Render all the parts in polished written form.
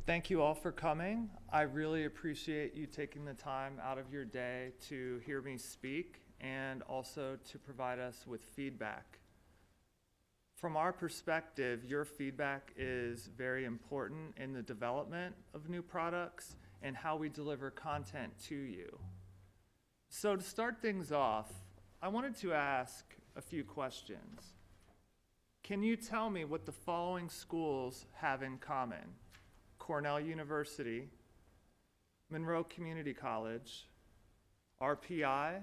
Thank you all for coming. I really appreciate you taking the time out of your day to hear me speak and also to provide us with feedback. From our perspective, your feedback is very important in the development of new products and how we deliver content to you. So to start things off, I wanted to ask a few questions. Can you tell me what the following schools have in common? Cornell University, Monroe Community College, RPI,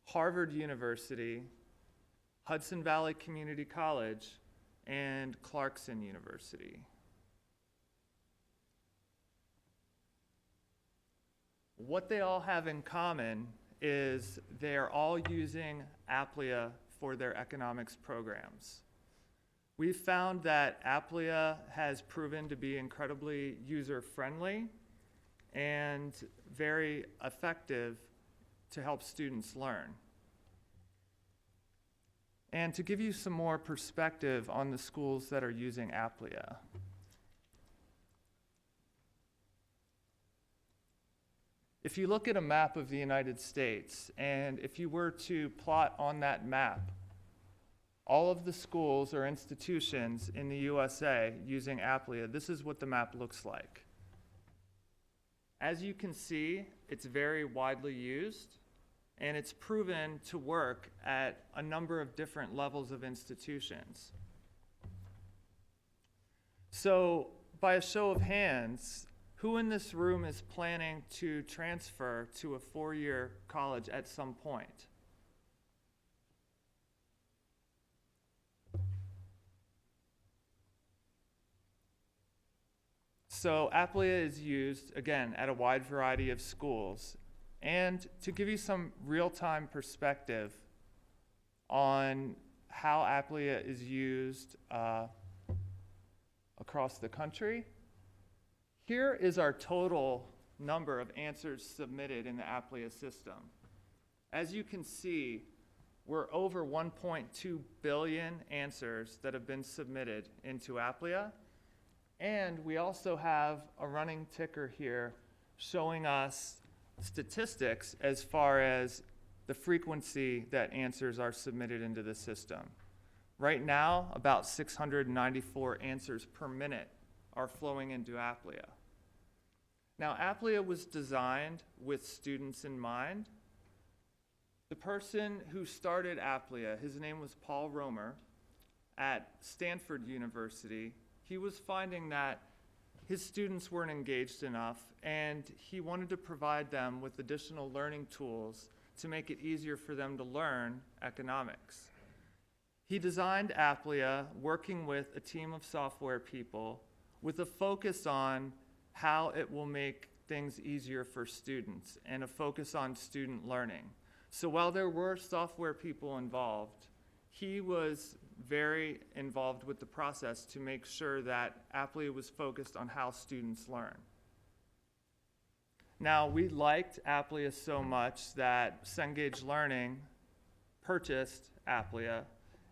Harvard University, Hudson Valley Community College, and Clarkson University. What they all have in common is they are all using Applia for their economics programs. We've found that Applia has proven to be incredibly user-friendly and very effective to help students learn. And to give you some more perspective on the schools that are using Applia. If you look at a map of the United States, and if you were to plot on that map all of the schools or institutions in the USA using Applia, this is what the map looks like. As you can see, it's very widely used, and it's proven to work at a number of different levels of institutions. So, by a show of hands, who in this room is planning to transfer to a four-year college at some point? So Applia is used, again, at a wide variety of schools. And to give you some real-time perspective on how Applia is used across the country, here is our total number of answers submitted in the Applia system. As you can see, we're over 1.2 billion answers that have been submitted into Applia. And we also have a running ticker here showing us statistics as far as the frequency that answers are submitted into the system. Right now, about 694 answers per minute are flowing into Applia. Now, Applia was designed with students in mind. The person who started Applia, his name was Paul Romer at Stanford University. He was finding that his students weren't engaged enough, and he wanted to provide them with additional learning tools to make it easier for them to learn economics. He designed Applia working with a team of software people with a focus on how it will make things easier for students and a focus on student learning. So while there were software people involved, he was very involved with the process to make sure that Applia was focused on how students learn. Now, we liked Applia so much that Cengage Learning purchased Applia,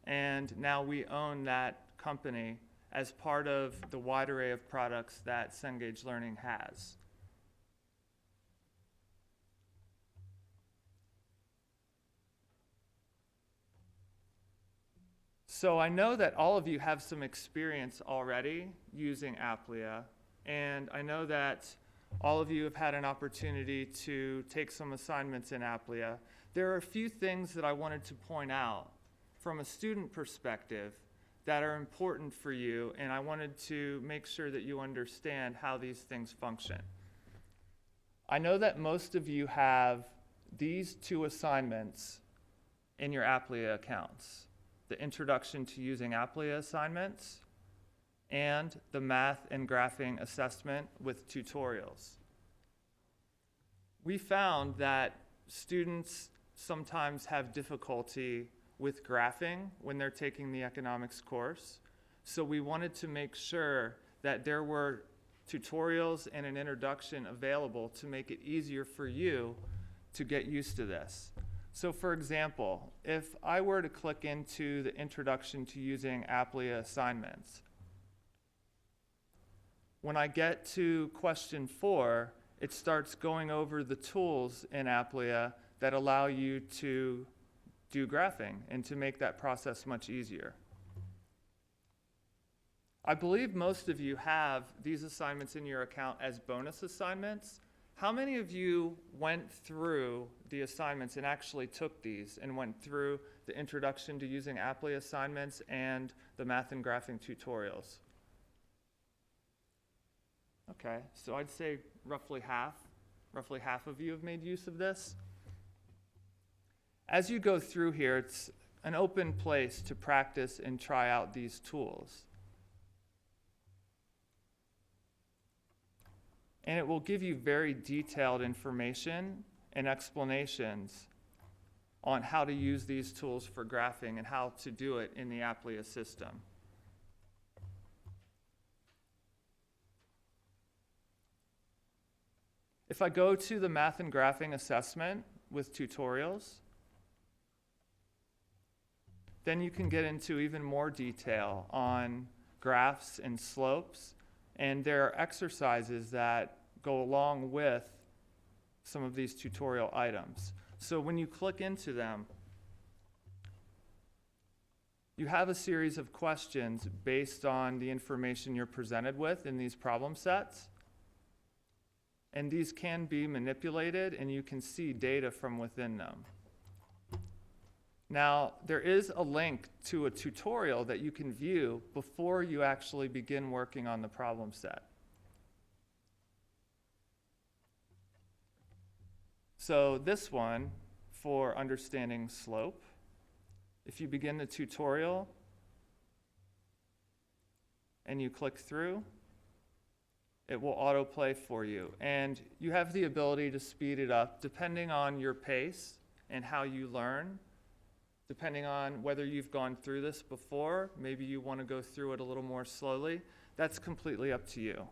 and now we own that company as part of the wide array of products that Cengage Learning has. So I know that all of you have some experience already using Applia, and I know that all of you have had an opportunity to take some assignments in Applia. There are a few things that I wanted to point out from a student perspective that are important for you, and I wanted to make sure that you understand how these things function. I know that most of you have these two assignments in your Applia accounts: the Introduction to Using Applia assignments and the Math and Graphing Assessment with tutorials. We found that students sometimes have difficulty with graphing when they're taking the economics course, so we wanted to make sure that there were tutorials and an introduction available to make it easier for you to get used to this. So for example, if I were to click into the Introduction to Using Applia assignments, when I get to question 4, it starts going over the tools in Applia that allow you to do graphing and to make that process much easier. I believe most of you have these assignments in your account as bonus assignments. How many of you went through the assignments and actually took these and went through the introduction to using Applia assignments and the math and graphing tutorials? Okay, so I'd say roughly half of you have made use of this. As you go through here, it's an open place to practice and try out these tools. And it will give you very detailed information and explanations on how to use these tools for graphing and how to do it in the Applia system. If I go to the math and graphing assessment with tutorials, then you can get into even more detail on graphs and slopes, and there are exercises that go along with some of these tutorial items. So when you click into them, you have a series of questions based on the information you're presented with in these problem sets. And these can be manipulated, and you can see data from within them. Now, there is a link to a tutorial that you can view before you actually begin working on the problem set. So this one, for understanding slope, if you begin the tutorial and you click through, it will autoplay for you. And you have the ability to speed it up depending on your pace and how you learn. Depending on whether you've gone through this before, maybe you want to go through it a little more slowly. That's completely up to you.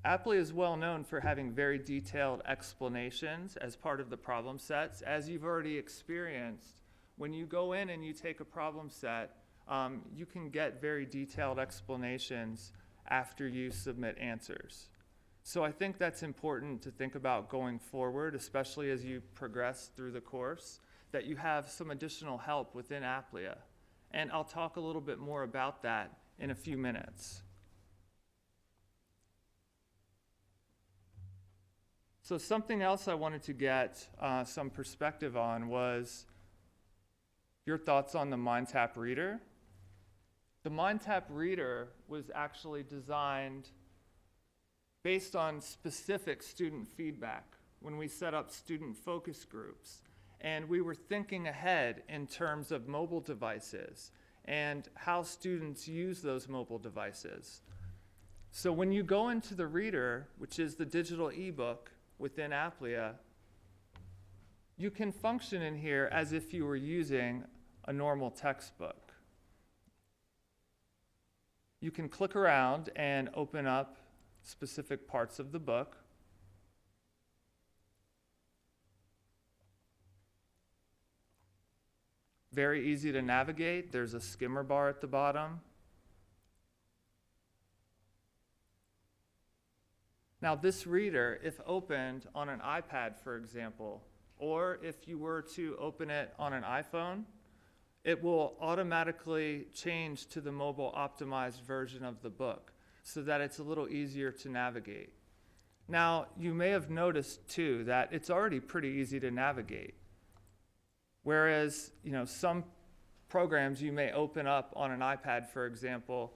Applia is well known for having very detailed explanations as part of the problem sets. As you've already experienced, when you go in and you take a problem set, you can get very detailed explanations after you submit answers. So I think that's important to think about going forward, especially as you progress through the course, that you have some additional help within Applia. And I'll talk a little bit more about that in a few minutes. So something else I wanted to get some perspective on was your thoughts on the MindTap Reader. The MindTap Reader was actually designed based on specific student feedback when we set up student focus groups. And we were thinking ahead in terms of mobile devices and how students use those mobile devices. So when you go into the reader, which is the digital ebook, within Applia, you can function in here as if you were using a normal textbook. You can click around and open up specific parts of the book. Very easy to navigate. There's a skimmer bar at the bottom. Now this reader, if opened on an iPad, for example, or if you were to open it on an iPhone, it will automatically change to the mobile optimized version of the book so that it's a little easier to navigate. Now, you may have noticed too that it's already pretty easy to navigate. Whereas, some programs you may open up on an iPad, for example,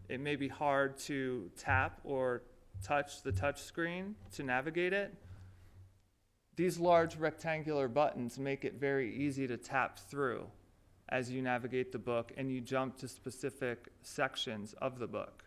it may be hard to tap or touch the touch screen to navigate it. These large rectangular buttons make it very easy to tap through as you navigate the book and you jump to specific sections of the book.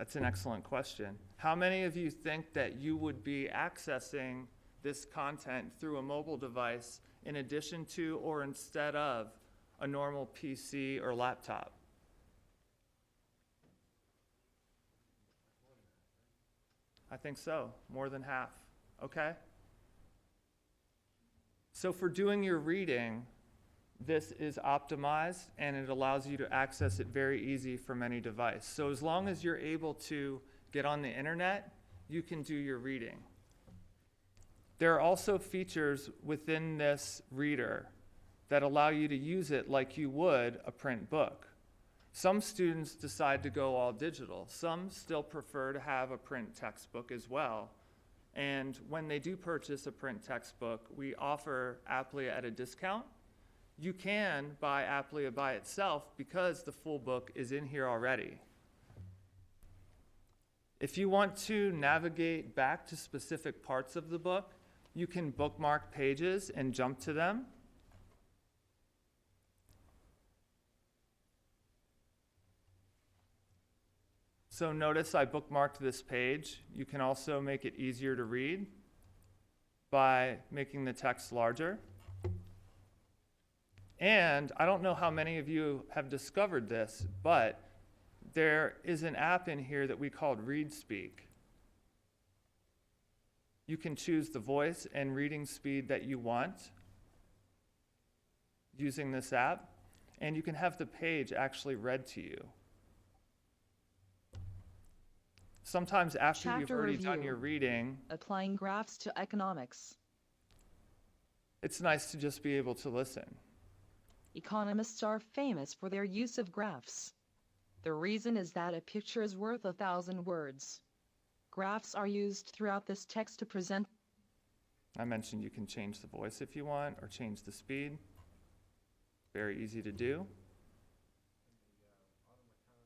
That's an excellent question. How many of you think that you would be accessing this content through a mobile device in addition to or instead of a normal PC or laptop? I think so, more than half. Okay? So for doing your reading, this is optimized and it allows you to access it very easy from any device. So as long as you're able to get on the internet, you can do your reading. There are also features within this reader that allow you to use it like you would a print book. Some students decide to go all digital. Some still prefer to have a print textbook as well. And when they do purchase a print textbook, we offer Applia at a discount. You can buy Applia by itself because the full book is in here already. If you want to navigate back to specific parts of the book, you can bookmark pages and jump to them. So notice I bookmarked this page. You can also make it easier to read by making the text larger. And I don't know how many of you have discovered this, but there is an app in here that we called ReadSpeak. You can choose the voice and reading speed that you want using this app, and you can have the page actually read to you. Sometimes after you've already done your reading, applying graphs to economics. It's nice to just be able to listen. Economists are famous for their use of graphs. The reason is that a picture is worth 1,000 words. Graphs are used throughout this text to present. I mentioned you can change the voice if you want, or change the speed. Very easy to do.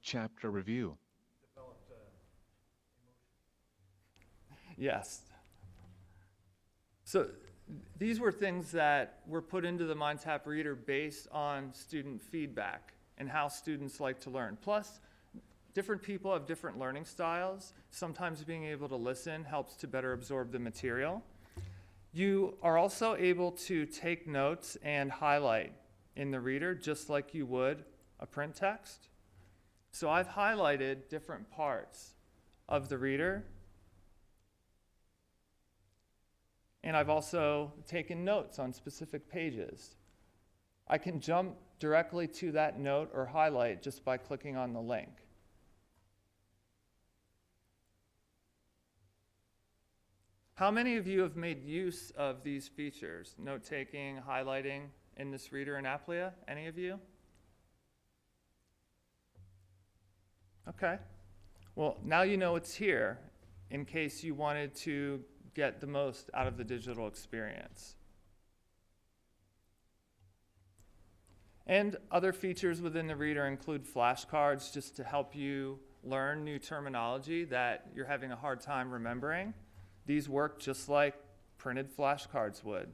Chapter review. Yes. So these were things that were put into the MindTap Reader based on student feedback and how students like to learn. Plus, different people have different learning styles. Sometimes being able to listen helps to better absorb the material. You are also able to take notes and highlight in the reader just like you would a print text. So I've highlighted different parts of the reader. And I've also taken notes on specific pages. I can jump directly to that note or highlight just by clicking on the link. How many of you have made use of these features, note-taking, highlighting in this reader in Applia? Any of you? Okay. Well, now you know it's here in case you wanted to get the most out of the digital experience. And other features within the reader include flashcards just to help you learn new terminology that you're having a hard time remembering. These work just like printed flashcards would.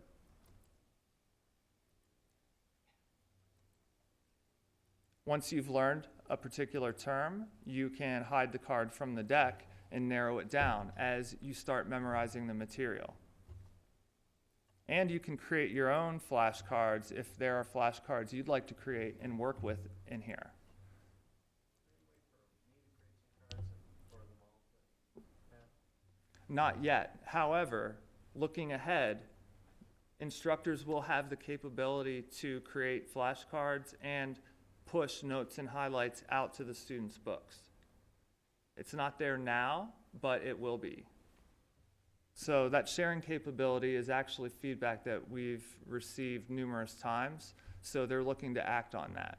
Once you've learned a particular term, you can hide the card from the deck and narrow it down as you start memorizing the material. And you can create your own flashcards if there are flashcards you'd like to create and work with in here. Not yet. However, looking ahead, instructors will have the capability to create flashcards and push notes and highlights out to the students' books. It's not there now, but it will be. So that sharing capability is actually feedback that we've received numerous times, so they're looking to act on that.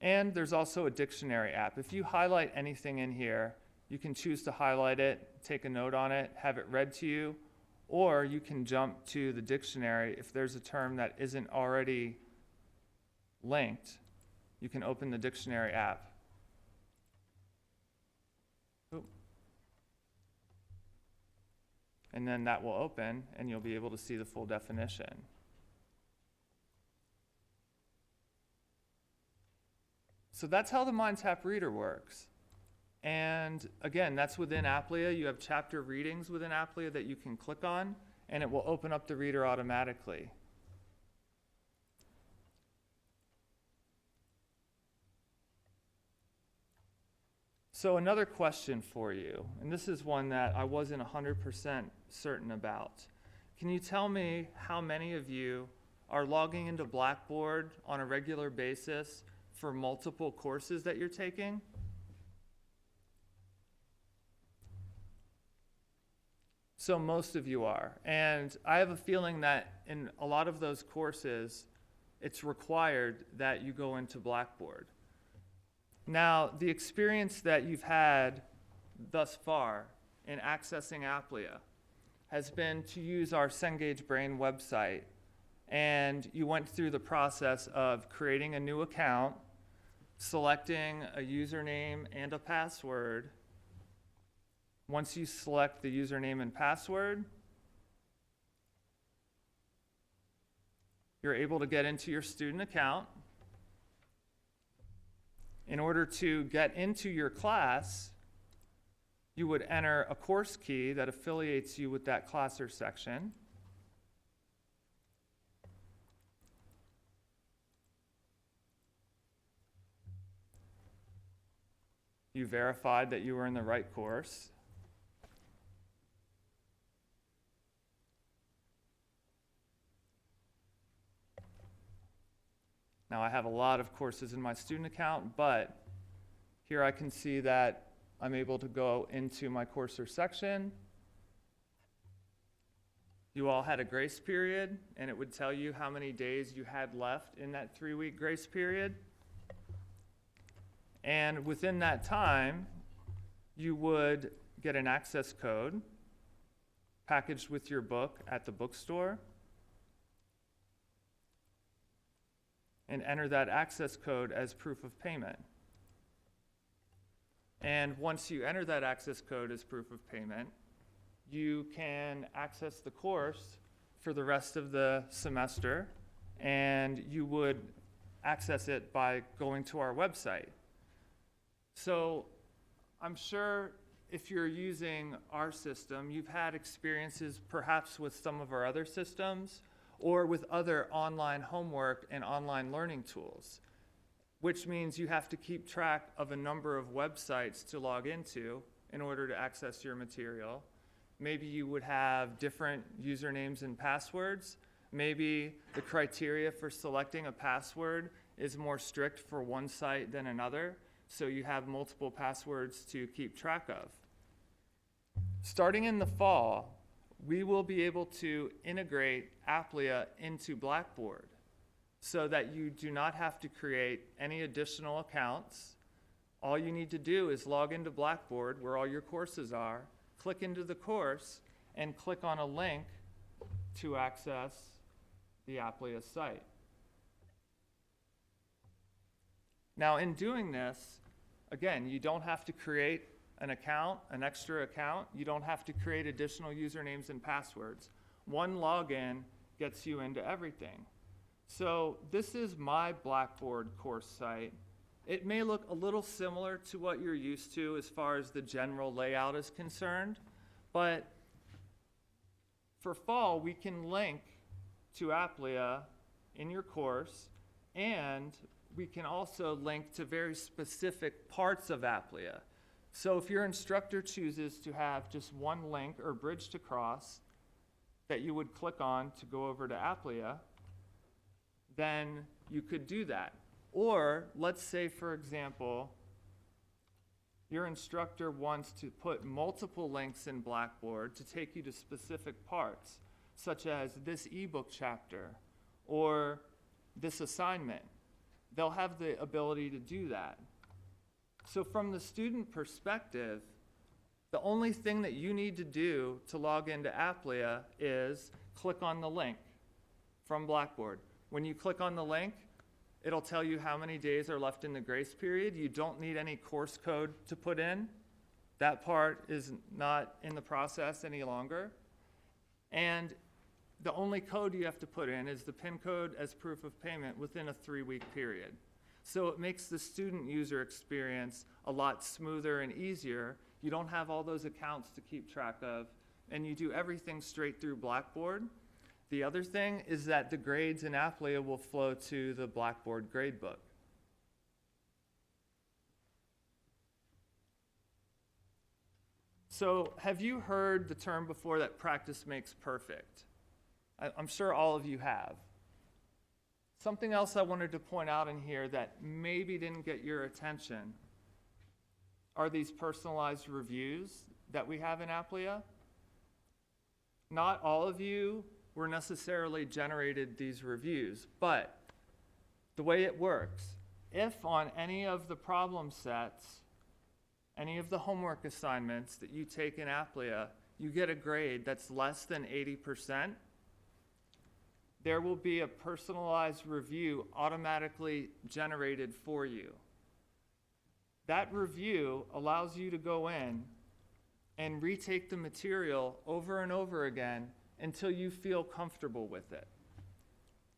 And there's also a dictionary app. If you highlight anything in here, you can choose to highlight it, take a note on it, have it read to you, or you can jump to the dictionary if there's a term that isn't already linked. You can open the dictionary app. Oop. And then that will open and you'll be able to see the full definition. So that's how the MindTap Reader works. And again, that's within Applia. You have chapter readings within Applia that you can click on, and it will open up the reader automatically. So another question for you, and this is one that I wasn't 100% certain about. Can you tell me how many of you are logging into Blackboard on a regular basis for multiple courses that you're taking? So most of you are. And I have a feeling that in a lot of those courses, it's required that you go into Blackboard. Now, the experience that you've had thus far in accessing Applia has been to use our Cengage Brain website, and you went through the process of creating a new account, selecting a username and a password. Once you select the username and password, you're able to get into your student account. In order to get into your class, you would enter a course key that affiliates you with that class or section. You verified that you were in the right course. Now, I have a lot of courses in my student account, but here I can see that I'm able to go into my course section. You all had a grace period, and it would tell you how many days you had left in that 3-week grace period. And within that time, you would get an access code packaged with your book at the bookstore, and enter that access code as proof of payment. And once you enter that access code as proof of payment, you can access the course for the rest of the semester, and you would access it by going to our website. So I'm sure if you're using our system, you've had experiences perhaps with some of our other systems, or with other online homework and online learning tools, which means you have to keep track of a number of websites to log into in order to access your material. Maybe you would have different usernames and passwords. Maybe the criteria for selecting a password is more strict for one site than another, so you have multiple passwords to keep track of. Starting in the fall, we will be able to integrate Applia into Blackboard so that you do not have to create any additional accounts. All you need to do is log into Blackboard, where all your courses are, click into the course, and click on a link to access the Applia site. Now, in doing this, again, you don't have to create an account, an extra account. You don't have to create additional usernames and passwords. One login gets you into everything. So this is my Blackboard course site. It may look a little similar to what you're used to as far as the general layout is concerned, but for fall, we can link to Applia in your course, and we can also link to very specific parts of Applia. So if your instructor chooses to have just one link or bridge to cross that you would click on to go over to Applia, then you could do that. Or let's say, for example, your instructor wants to put multiple links in Blackboard to take you to specific parts, such as this ebook chapter or this assignment. They'll have the ability to do that. So from the student perspective, the only thing that you need to do to log into Applia is click on the link from Blackboard. When you click on the link, it'll tell you how many days are left in the grace period. You don't need any course code to put in. That part is not in the process any longer. And the only code you have to put in is the PIN code as proof of payment within a 3-week period. So it makes the student user experience a lot smoother and easier. You don't have all those accounts to keep track of, and you do everything straight through Blackboard. The other thing is that the grades in Applia will flow to the Blackboard gradebook. So have you heard the term before that practice makes perfect? I'm sure all of you have. Something else I wanted to point out in here that maybe didn't get your attention are these personalized reviews that we have in Applia. Not all of you were necessarily generated these reviews, but the way it works, if on any of the problem sets, any of the homework assignments that you take in Applia, you get a grade that's less than 80%, there will be a personalized review automatically generated for you. That review allows you to go in and retake the material over and over again until you feel comfortable with it.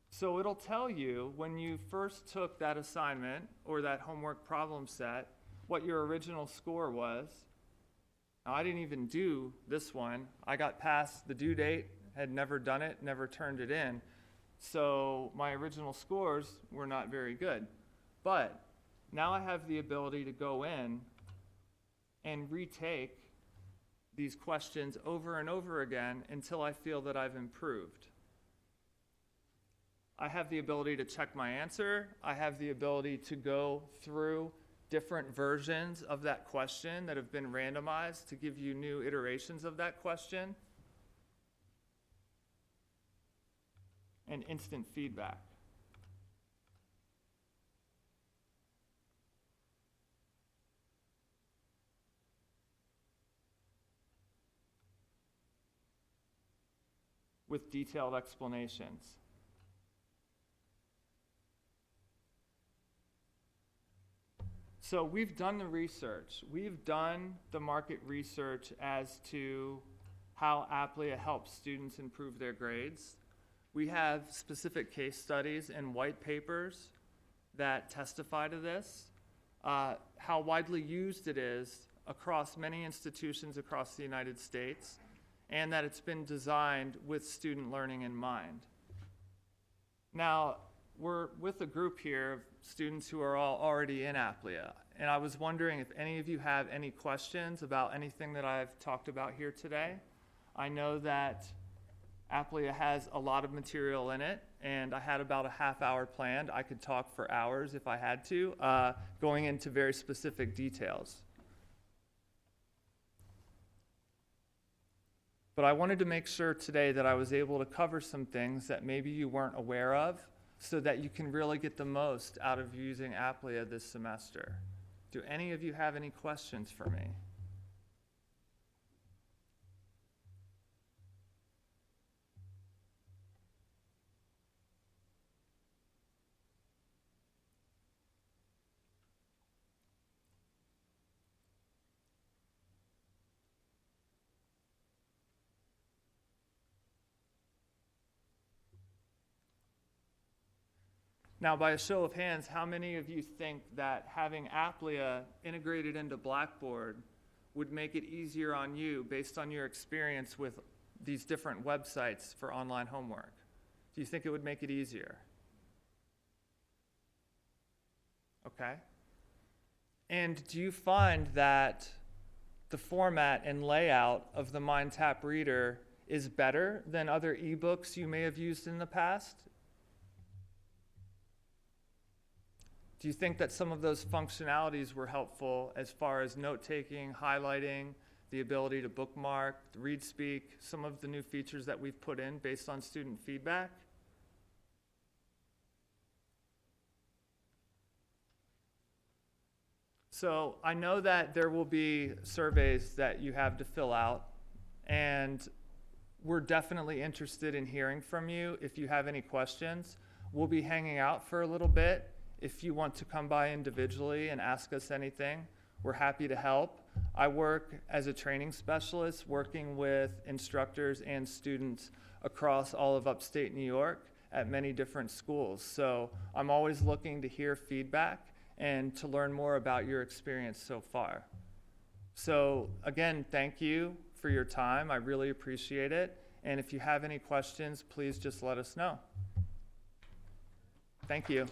So it'll tell you when you first took that assignment or that homework problem set what your original score was. Now, I didn't even do this one. I got past the due date, had never done it, never turned it in. So my original scores were not very good. But now I have the ability to go in and retake these questions over and over again until I feel that I've improved. I have the ability to check my answer. I have the ability to go through different versions of that question that have been randomized to give you new iterations of that question. And instant feedback. With detailed explanations. So we've done the research. We've done the market research as to how Applia helps students improve their grades. We have specific case studies and white papers that testify to this, how widely used it is across many institutions across the United States, and that it's been designed with student learning in mind. Now, we're with a group here of students who are all already in Applia, and I was wondering if any of you have any questions about anything that I've talked about here today. I know that Applia has a lot of material in it, and I had about a half hour planned. I could talk for hours if I had to, going into very specific details. But I wanted to make sure today that I was able to cover some things that maybe you weren't aware of so that you can really get the most out of using Applia this semester. Do any of you have any questions for me? Now, by a show of hands, how many of you think that having Applia integrated into Blackboard would make it easier on you based on your experience with these different websites for online homework? Do you think it would make it easier? Okay. And do you find that the format and layout of the MindTap Reader is better than other ebooks you may have used in the past? Do you think that some of those functionalities were helpful as far as note-taking, highlighting, the ability to bookmark, read speak, some of the new features that we've put in based on student feedback? So I know that there will be surveys that you have to fill out, and we're definitely interested in hearing from you if you have any questions. We'll be hanging out for a little bit. If you want to come by individually and ask us anything, we're happy to help. I work as a training specialist working with instructors and students across all of upstate New York, at many different schools. So I'm always looking to hear feedback and to learn more about your experience so far. So again, thank you for your time. I really appreciate it. And if you have any questions, please just let us know. Thank you.